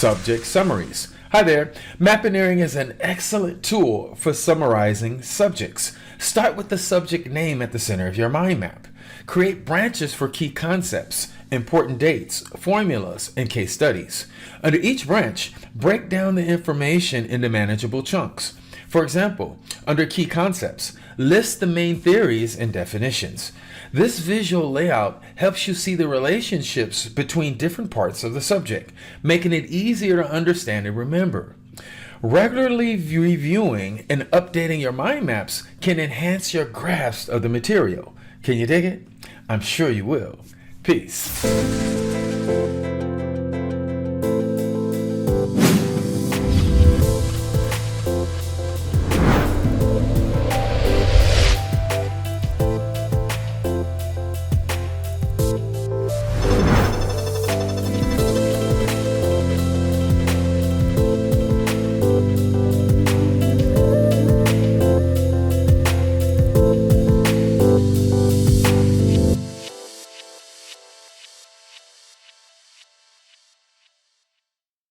Subject Summaries. Hi there. Mappineering is an excellent tool for summarizing subjects. Start with the subject name at the center of your mind map. Create branches for key concepts, important dates, formulas, and case studies. Under each branch, break down the information into manageable chunks. For example, under key concepts, list the main theories and definitions. This visual layout helps you see the relationships between different parts of the subject, making it easier to understand and remember. Regularly reviewing and updating your mind maps can enhance your grasp of the material. Can you dig it? I'm sure you will. Peace.